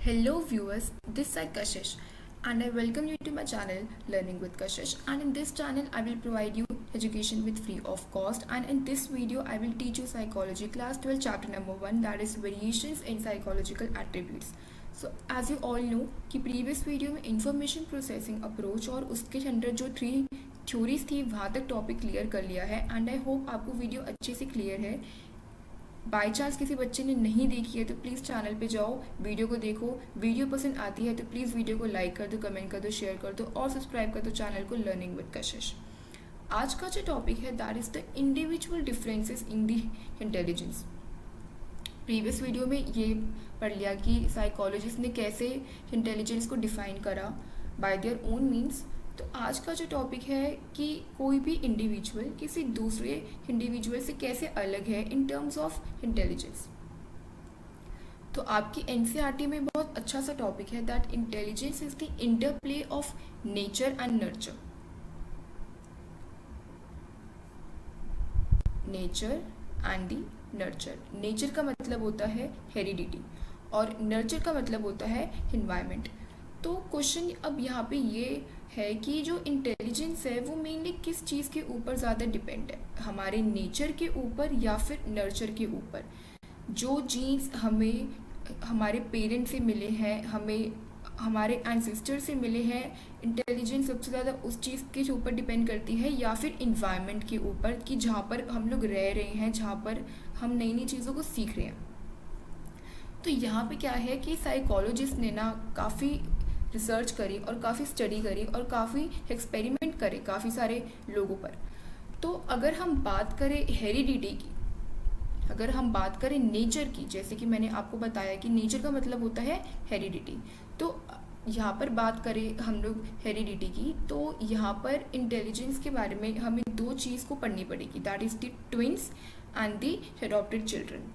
Hello viewers, this is Kashish and I welcome you to my channel Learning with Kashish, and in this channel I will provide you education with free of cost, and in this video I will teach you psychology class 12 chapter number 1, that is variations in psychological attributes. So as you all know कि previous video में information processing approach और उसके अंदर जो 3 theories थी वहाँ तक topic clear कर लिया है एंड आई होप आपको वीडियो अच्छे से क्लियर है। बाई चांस किसी बच्चे ने नहीं देखी है तो प्लीज़ चैनल पे जाओ, वीडियो को देखो, वीडियो पसंद आती है तो प्लीज़ वीडियो को लाइक कर दो, कमेंट कर दो, शेयर कर दो और सब्सक्राइब कर दो चैनल को लर्निंग विद कशिश। आज का जो टॉपिक है that is the individual differences in the intelligence. Previous video में ये पढ़ लिया कि साइकोलॉजिस्ट ने कैसे इंटेलिजेंस को डिफाइन करा बाय देयर ओन मीन्स। तो आज का जो टॉपिक है कि कोई भी इंडिविजुअल किसी दूसरे इंडिविजुअल से कैसे अलग है इन टर्म्स ऑफ इंटेलिजेंस। तो आपकी एनसीईआरटी में बहुत अच्छा सा टॉपिक है that intelligence is the interplay of nature and nurture. Nature and the nurture. Nature का मतलब होता है हेरिडिटी और नर्चर का मतलब होता है इन्वायरमेंट। तो क्वेश्चन अब यहाँ पे ये है कि जो इंटेलिजेंस है वो मेनली किस चीज़ के ऊपर ज़्यादा डिपेंड है, हमारे नेचर के ऊपर या फिर नर्चर के ऊपर। जो जीन्स हमें हमारे पेरेंट्स से मिले हैं, हमें हमारे एंसेस्टर से मिले हैं, इंटेलिजेंस सबसे ज़्यादा उस चीज़ के ऊपर डिपेंड करती है या फिर इन्वायरमेंट के ऊपर कि जहाँ पर हम लोग रह रहे हैं, जहाँ पर हम नई नई चीज़ों को सीख रहे हैं। तो यहाँ पे क्या है कि साइकोलॉजिस्ट ने ना काफ़ी रिसर्च करी और काफ़ी स्टडी करी और काफ़ी एक्सपेरिमेंट करे काफ़ी सारे लोगों पर। तो अगर हम बात करें हेरिडिटी की, अगर हम बात करें नेचर की, जैसे कि मैंने आपको बताया कि नेचर का मतलब होता है हेरिडिटी, तो यहाँ पर बात करें हम लोग हेरिडिटी की, तो यहाँ पर इंटेलिजेंस के बारे में हमें 2 चीज़ को पढ़नी पड़ेगी, that is the twins and the adopted children.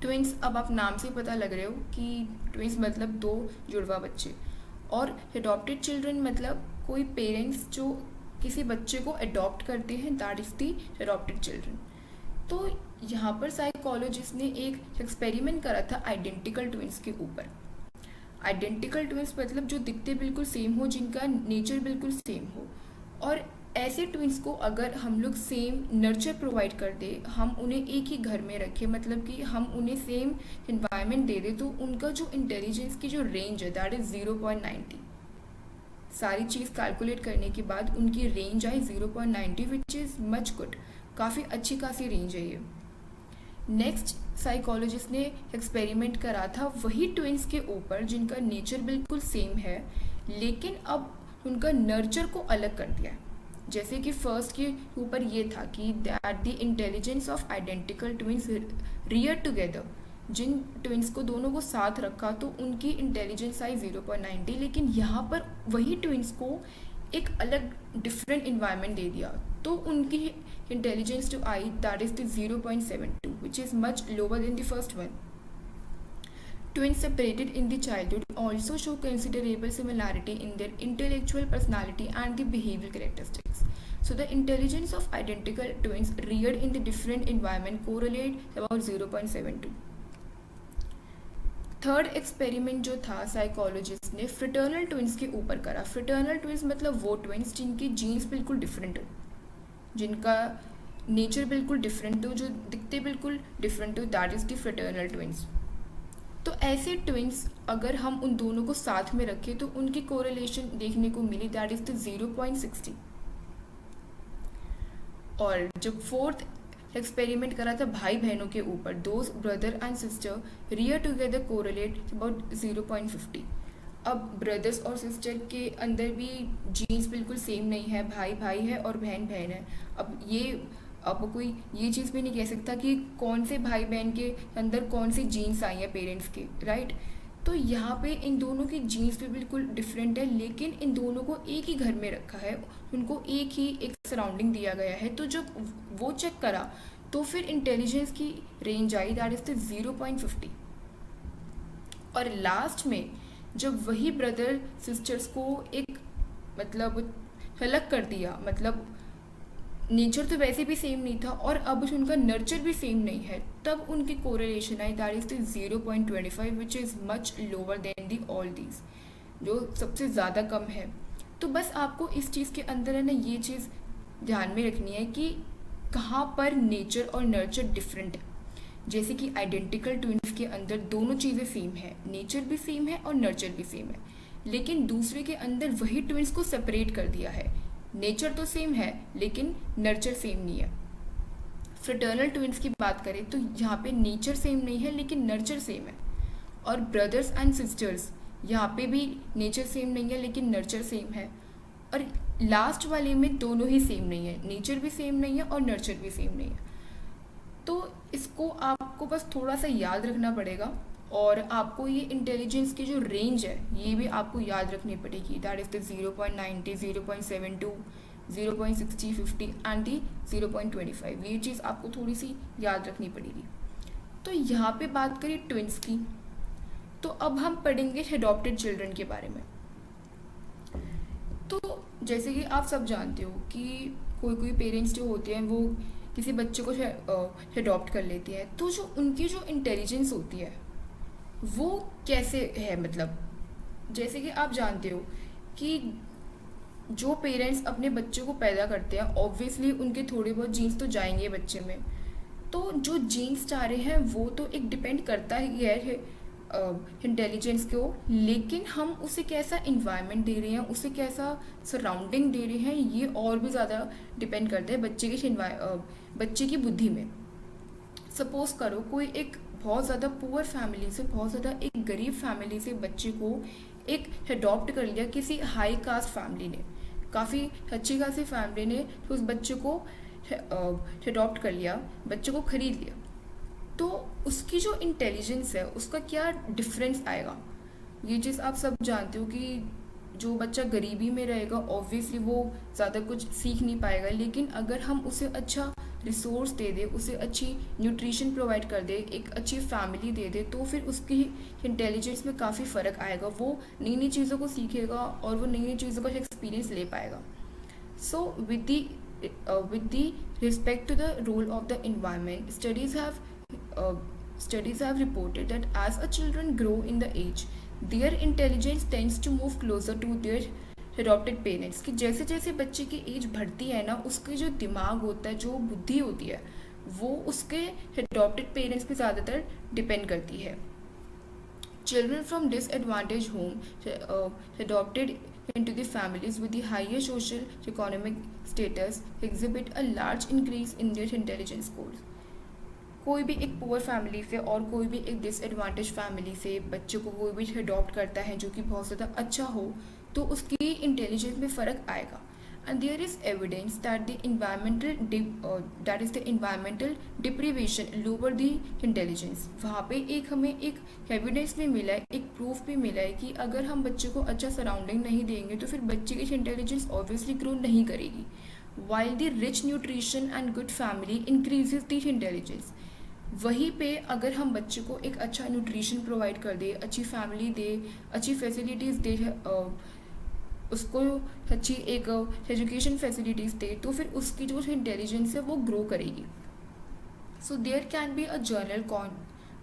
Twins, अब आप नाम से पता लग रहे हो कि ट्विंस मतलब 2 जुड़वा बच्चे, और एडॉप्टेड चिल्ड्रन मतलब कोई पेरेंट्स जो किसी बच्चे को अडॉप्ट करते हैं, that is the adopted children. तो यहाँ पर साइकोलॉजिस्ट ने एक एक्सपेरिमेंट करा था आइडेंटिकल ट्विंस के ऊपर। आइडेंटिकल ट्विंस मतलब जो दिखते बिल्कुल सेम हो, जिनका नेचर बिल्कुल सेम हो, और ऐसे ट्विंस को अगर हम लोग सेम नर्चर प्रोवाइड कर दे, हम उन्हें एक ही घर में रखें, मतलब कि हम उन्हें सेम इन्वायरमेंट दे दें, तो उनका जो इंटेलिजेंस की जो रेंज है दैट इज़ 0.90। सारी चीज़ कैलकुलेट करने के बाद उनकी range I 0.90 which is much good, काफ़ी अच्छी खासी रेंज है ये। नेक्स्ट साइकोलॉजिस्ट ने एक्सपेरिमेंट करा था वही ट्विंस के ऊपर जिनका नेचर बिल्कुल सेम है, लेकिन अब उनका नर्चर को अलग कर दिया है। जैसे कि फर्स्ट के ऊपर ये था कि that the intelligence of identical twins rear together, जिन ट्विंस को दोनों को साथ रखा तो उनकी इंटेलिजेंस आई 0.90, लेकिन यहाँ पर वही ट्विंस को एक अलग डिफरेंट इन्वायरमेंट दे दिया तो उनकी इंटेलिजेंस जो I that is the 0.72 which is much lower than the first one. Twins separated in the childhood also show considerable similarity in their intellectual personality and the behavioral characteristics. So the intelligence of identical twins reared in the different environment correlate about 0.72. Third experiment जो था psychologist ने fraternal twins के ऊपर करा। Fraternal twins मतलब वो twins जिनकी jeans बिल्कुल डिफरेंट हो, जिनका नेचर बिल्कुल डिफरेंट हो, जो दिखते बिल्कुल डिफरेंट हो, that is the fraternal twins. तो ऐसे ट्विंस अगर हम उन दोनों को साथ में रखें तो उनकी कोरिलेशन देखने को मिली दैट इज द 0.60। और जब फोर्थ एक्सपेरिमेंट करा था भाई बहनों के ऊपर, those brother and sister rear together correlate about 0.50। अब ब्रदर्स और सिस्टर के अंदर भी जीन्स बिल्कुल सेम नहीं है, भाई भाई है और बहन बहन है। अब कोई ये चीज़ भी नहीं कह सकता कि कौन से भाई बहन के अंदर कौन सी जीन्स आई है पेरेंट्स के, राइट। तो यहाँ पे इन दोनों की जीन्स भी बिल्कुल डिफरेंट है, लेकिन इन दोनों को एक ही घर में रखा है, उनको एक सराउंडिंग दिया गया है। तो जब वो चेक करा तो फिर इंटेलिजेंस की range I that is the 0.50। और लास्ट में जब वही ब्रदर सिस्टर्स को एक मतलब अलग कर दिया, मतलब नेचर तो वैसे भी सेम नहीं था और अब उनका नर्चर भी सेम नहीं है, तब उनकी correlation I that is the 0.25 which is much lower then the all these, जो सबसे ज़्यादा कम है। तो बस आपको इस चीज़ के अंदर है ना ये चीज़ ध्यान में रखनी है कि कहाँ पर नेचर और नर्चर डिफरेंट है। जैसे कि आइडेंटिकल ट्विन्स के अंदर दोनों चीज़ें सेम है, नेचर भी सेम है और नर्चर भी सेम है, लेकिन दूसरे के अंदर वही ट्विन्स को सेपरेट कर दिया है। नेचर तो सेम है लेकिन नर्चर सेम नहीं है। फ्रेटर्नल ट्विन्स की बात करें तो यहाँ पे नेचर सेम नहीं है लेकिन नर्चर सेम है। और ब्रदर्स एंड सिस्टर्स, यहाँ पे भी नेचर सेम नहीं है लेकिन नर्चर सेम है। और लास्ट वाले में दोनों ही सेम नहीं है, नेचर भी सेम नहीं है और नर्चर भी सेम नहीं है। तो इसको आपको बस थोड़ा सा याद रखना पड़ेगा, और आपको ये इंटेलिजेंस की जो रेंज है ये भी आपको याद रखनी पड़ेगी, that is the 0.90, 0.72, 0.60, 50 and the 0.25। ये चीज़ आपको थोड़ी सी याद रखनी पड़ेगी। तो यहाँ पे बात करें ट्विन्स की, तो अब हम पढ़ेंगे एडॉप्टेड चिल्ड्रन के बारे में। तो जैसे कि आप सब जानते हो कि कोई कोई पेरेंट्स जो होते हैं वो किसी बच्चे को एडॉप्ट कर लेते हैं, तो जो उनकी जो इंटेलिजेंस होती है वो कैसे है, मतलब जैसे कि आप जानते हो कि जो पेरेंट्स अपने बच्चे को पैदा करते हैं ऑब्वियसली उनके थोड़े बहुत जीन्स तो जाएंगे बच्चे में, तो जो जीन्स जा रहे हैं वो तो एक डिपेंड करता ही है इंटेलिजेंस को, लेकिन हम उसे कैसा इन्वायरमेंट दे रहे हैं, उसे कैसा सराउंडिंग दे रहे हैं, ये और भी ज़्यादा डिपेंड करता है बच्चे की बुद्धि में। सपोज करो कोई एक बहुत ज़्यादा पुअर फैमिली से, बहुत ज़्यादा एक गरीब फैमिली से बच्चे को एक अडॉप्ट कर लिया किसी हाई कास्ट फैमिली ने, काफ़ी अच्छी खासी फैमिली ने तो उस बच्चे को अडॉप्ट कर लिया, बच्चे को खरीद लिया, तो उसकी जो इंटेलिजेंस है उसका क्या डिफरेंस आएगा। ये चीज़ आप सब जानते हो कि जो बच्चा गरीबी में रहेगा ऑब्वियसली वो ज़्यादा कुछ सीख नहीं पाएगा, लेकिन अगर हम उसे अच्छा रिसोर्स दे दे, उसे अच्छी न्यूट्रिशन प्रोवाइड कर दे, एक अच्छी फैमिली दे दे, तो फिर उसकी इंटेलिजेंस में काफ़ी फ़र्क आएगा, वो नई नई चीज़ों को सीखेगा और वो नई नई चीज़ों का एक्सपीरियंस ले पाएगा। सो with the respect to the role of the environment, studies have reported that as a children grow in the age, their intelligence tends to move closer to their adopted parents। कि जैसे जैसे बच्चे की as बढ़ती है ना, उसके जो दिमाग होता है, जो बुद्धि होती है, वो उसके adopted पेरेंट्स पे ज़्यादातर डिपेंड करती है। Children from disadvantaged home adopted into the families with the higher social economic status exhibit a large increase in their intelligence scores। कोई भी एक पुअर फैमिली से और कोई भी एक डिसएडवांटेज फैमिली से बच्चे को कोई भी अडॉप्ट करता है जो कि बहुत ज़्यादा अच्छा हो, तो उसकी इंटेलिजेंस में फ़र्क आएगा। And there is evidence that the environmental deprivation lower the intelligence. वहाँ पे एक हमें एक एविडेंस भी मिला है, एक प्रूफ भी मिला है कि अगर हम बच्चे को अच्छा सराउंडिंग नहीं देंगे तो फिर बच्चे की इंटेलिजेंस ऑब्वियसली ग्रो नहीं करेगी। While the rich nutrition and good family increases the intelligence. वहीं पे अगर हम बच्चे को एक अच्छा न्यूट्रिशन प्रोवाइड कर दे, अच्छी फैमिली दे, अच्छी फैसिलिटीज़ दे, उसको अच्छी एक एजुकेशन फैसिलिटीज़ दे, तो फिर उसकी जो इंटेलिजेंस है वो ग्रो करेगी। So there can be a general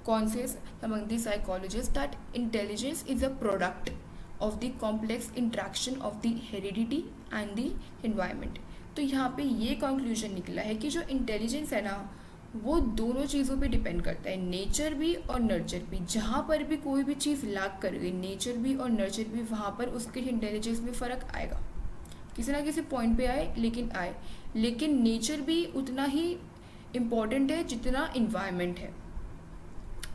consensus among the psychologists that intelligence is a product of the complex interaction of the heredity and the environment। तो यहाँ पे ये कंक्लूजन निकला है कि जो इंटेलिजेंस है ना वो दोनों चीज़ों पे डिपेंड करता है, नेचर भी और नर्चर भी। जहाँ पर भी कोई भी चीज़ लैक कर गई, नेचर भी और नर्चर भी, वहाँ पर उसके इंटेलिजेंस में फ़र्क आएगा, किसी ना किसी पॉइंट पे आए लेकिन नेचर भी उतना ही इम्पॉर्टेंट है जितना इन्वायरमेंट है।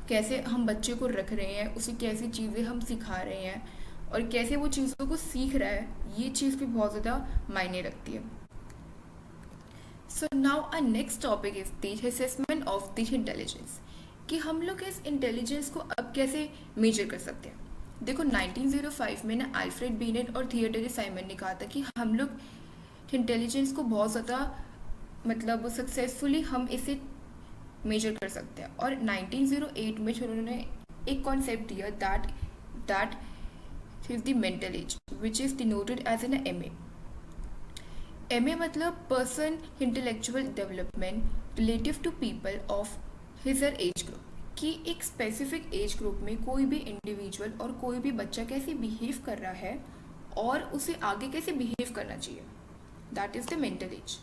कैसे हम बच्चे को रख रहे हैं, उसे कैसी चीज़ें हम सिखा रहे हैं और कैसे वो चीज़ों को सीख रहा है, ये चीज़ भी बहुत ज़्यादा मायने रखती है। So now our next topic is the assessment of the intelligence, कि हम लोग इस इंटेलिजेंस को अब कैसे मेजर कर सकते हैं। देखो 1905 में ना अल्फ्रेड बिनेट और थियोडोर साइमन ने कहा था कि हम लोग इंटेलिजेंस को बहुत ज़्यादा मतलब सक्सेसफुली हम इसे मेजर कर सकते हैं। और 1908 में उन्होंने एक कॉन्सेप्ट दिया that is the mental age which is denoted as an MA। M A मतलब person intellectual development relative to people of his her age group, कि एक स्पेसिफिक एज ग्रुप में कोई भी इंडिविजुअल और कोई भी बच्चा कैसे बिहेव कर रहा है और उसे आगे कैसे बिहेव करना चाहिए, that is the mental age.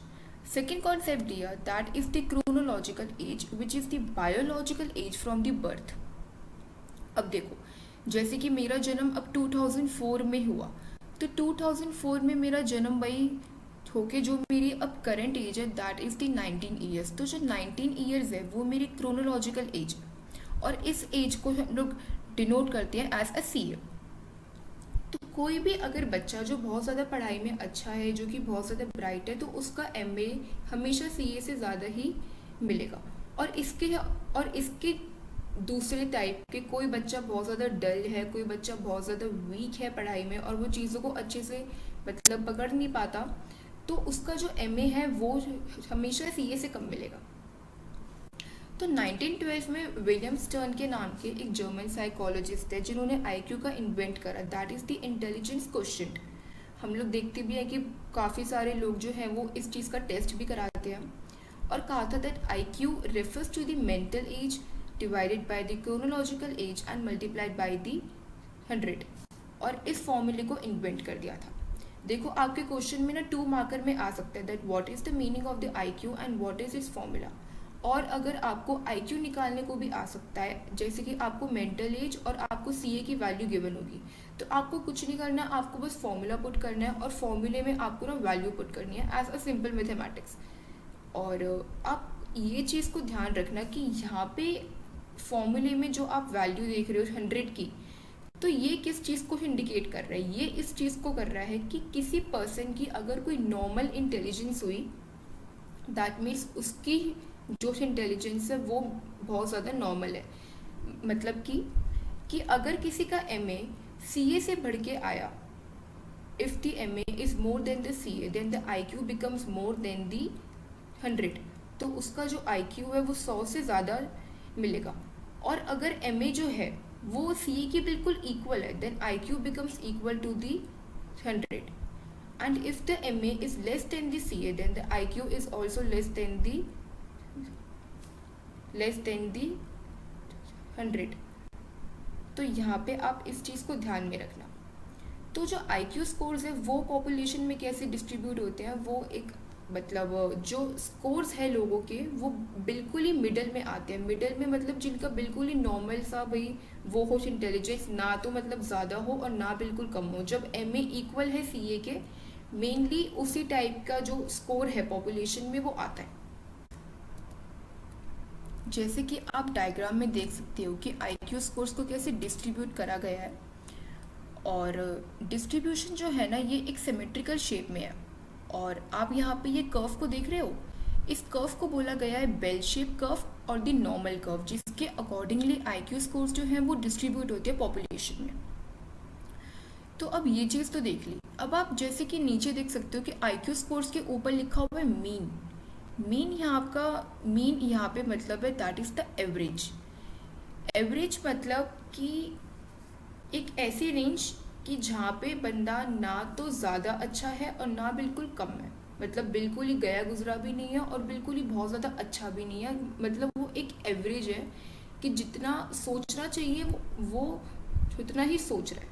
Second concept दिया, that is the chronological age which is the biological age from the birth. अब देखो, जैसे कि मेरा जन्म अब 2004 में हुआ, तो 2004 में मेरा जन्म वही होके जो मेरी अब करंट एज है दैट इज़ द 19 ईयर्स. तो जो 19 ईयर्स है वो मेरी क्रोनोलॉजिकल एज है और इस एज को हम लोग डिनोट करते हैं एज अ सीए. तो कोई भी अगर बच्चा जो बहुत ज़्यादा पढ़ाई में अच्छा है, जो कि बहुत ज़्यादा ब्राइट है, तो उसका एमए हमेशा सीए से ज़्यादा ही मिलेगा. और इसके दूसरे टाइप के कोई बच्चा बहुत ज़्यादा डल है, कोई बच्चा बहुत ज़्यादा वीक है पढ़ाई में और वो चीज़ों को अच्छे से मतलब पकड़ नहीं पाता, तो उसका जो एमए है वो हमेशा सीए से कम मिलेगा. तो 1912 में विलियम स्टर्न के नाम के एक जर्मन साइकोलॉजिस्ट है जिन्होंने आईक्यू का इन्वेंट करा, that is the intelligence quotient. हम लोग देखते भी हैं कि काफ़ी सारे लोग जो हैं वो इस चीज़ का टेस्ट भी कराते हैं. और कहा था that IQ refers to the mental age divided by the chronological age and multiplied by the 100. और इस फॉर्मूले को इन्वेंट कर दिया था. देखो आपके क्वेश्चन में ना 2 मार्कर में आ सकता है that what is the meaning of the IQ and what is it's formula. और अगर आपको आईक्यू निकालने को भी आ सकता है, जैसे कि आपको मेंटल एज और आपको सीए की वैल्यू गिवन होगी, तो आपको कुछ नहीं करना है, आपको बस फॉर्मूला पुट करना है और फॉर्मूले में आपको ना वैल्यू पुट करनी है एज अ सिंपल मैथमेटिक्स. और आप ये चीज़ को ध्यान रखना कि यहाँ पे फॉर्मूले में जो आप वैल्यू देख रहे हो 100 की, तो ये किस चीज़ को इंडिकेट कर रहा है, ये इस चीज़ को कर रहा है कि किसी पर्सन की अगर कोई नॉर्मल इंटेलिजेंस हुई, दैट मीन्स उसकी जो इंटेलिजेंस है वो बहुत ज़्यादा नॉर्मल है. मतलब कि अगर किसी का एमए सीए से बढ़ के आया, if the MA is more than the CA then the IQ becomes more than the 100, तो उसका जो आईक्यू है वो 100 से ज़्यादा मिलेगा. और अगर एमए जो है वो सी की बिल्कुल इक्वल है, then I Q becomes equal to the 100. And if the M A is less than the C A then the I Q is also less than the 100. तो यहाँ पे आप इस चीज़ को ध्यान में रखना. तो जो आई क्यू स्कोर्स है वो पॉपुलेशन में कैसे डिस्ट्रीब्यूट होते हैं, वो एक मतलब जो स्कोर्स है लोगों के वो बिल्कुल ही मिडल में आते हैं. मिडल में मतलब जिनका बिल्कुल ही नॉर्मल सा भाई वो हो इंटेलिजेंस, ना तो मतलब ज़्यादा हो और ना बिल्कुल कम हो. जब एम ए इक्वल है सी ए के, मेनली उसी टाइप का जो स्कोर है पॉपुलेशन में वो आता है. जैसे कि आप डायग्राम में देख सकते हो कि आई क्यू स्कोर्स को कैसे डिस्ट्रीब्यूट करा गया है. और डिस्ट्रीब्यूशन जो है ना ये एक सिमेट्रिकल शेप में है. और आप यहाँ पे ये कर्व को देख रहे हो, इस कर्व को बोला गया है बेल शेप कर्व और द नॉर्मल कर्व, जिसके अकॉर्डिंगली आईक्यू स्कोर्स जो हैं वो डिस्ट्रीब्यूट होते हैं पॉपुलेशन में. तो अब ये चीज़ तो देख ली. अब आप जैसे कि नीचे देख सकते हो कि आईक्यू स्कोर्स के ऊपर लिखा हुआ है मीन. मीन यहाँ पे मतलब है that is the average. Average मतलब कि एक ऐसी रेंज कि जहाँ पे बंदा ना तो ज़्यादा अच्छा है और ना बिल्कुल कम है, मतलब बिल्कुल ही गया गुजरा भी नहीं है और बिल्कुल ही बहुत ज़्यादा अच्छा भी नहीं है. मतलब वो एक एवरेज है कि जितना सोचना चाहिए वो उतना ही सोच रहा है.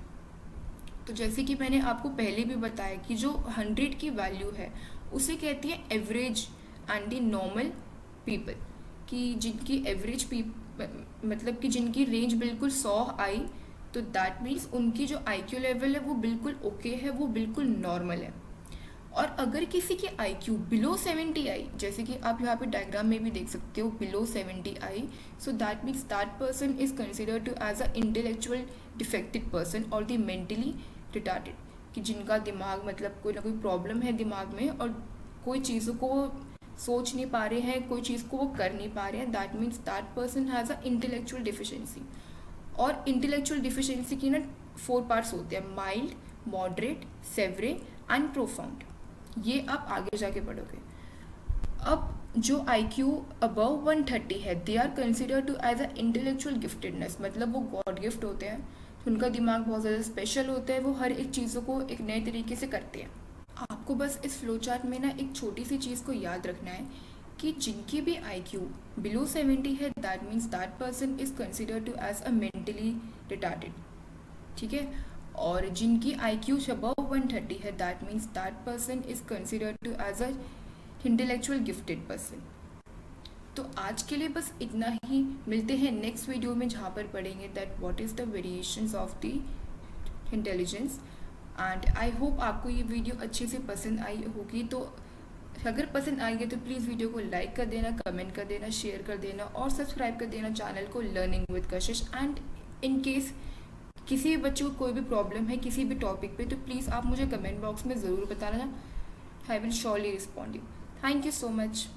तो जैसे कि मैंने आपको पहले भी बताया कि जो 100 की वैल्यू है उसे कहती है average and the normal people, कि जिनकी एवरेज मतलब कि जिनकी रेंज बिल्कुल 100 आई, तो दैट मीन्स उनकी जो आईक्यू लेवल है वो बिल्कुल ओके है, वो बिल्कुल नॉर्मल है. और अगर किसी की आईक्यू बिलो 70 आई, जैसे कि आप यहाँ पे डायग्राम में भी देख सकते हो below 70 I, so that means that person is considered to as a intellectual defected person और द मेंटली रिटार्डेड, कि जिनका दिमाग मतलब कोई ना कोई प्रॉब्लम है दिमाग में और कोई चीज़ों को सोच नहीं पा रहे हैं, कोई चीज़ को वो कर नहीं पा रहे हैं. That means that person has a intellectual deficiency. और इंटेलेक्चुअल डिफिशिएंसी की ना 4 पार्ट्स होते हैं, mild, moderate, severe and profound. ये आप आगे जाके पढ़ोगे. अब जो IQ अबव 130 है they are considered to as a intellectual giftedness, मतलब वो गॉड गिफ्ट होते हैं, उनका दिमाग बहुत ज़्यादा स्पेशल होता है, वो हर एक चीज़ों को एक नए तरीके से करते हैं. आप आपको बस इस फ्लो चार्ट में ना एक छोटी सी चीज़ को याद रखना है कि जिनकी भी IQ बिलो 70 है, that means that person is considered to as a mentally retarded, ठीक है। और जिनकी IQ अबव 130 है, that means that person is considered to as a intellectual gifted person. तो आज के लिए बस इतना ही, मिलते हैं नेक्स्ट वीडियो में जहाँ पर पढ़ेंगे that what is the variations of the intelligence. And I hope आपको ये वीडियो अच्छे से पसंद आई होगी। तो अगर पसंद आई है तो प्लीज़ वीडियो को लाइक कर देना, कमेंट कर देना, शेयर कर देना और सब्सक्राइब कर देना चैनल को learning with Kashish. And in case किसी भी बच्चे को कोई भी प्रॉब्लम है किसी भी टॉपिक पे, तो प्लीज़ आप मुझे कमेंट बॉक्स में ज़रूर बताना, I will surely respond you. Thank you so much.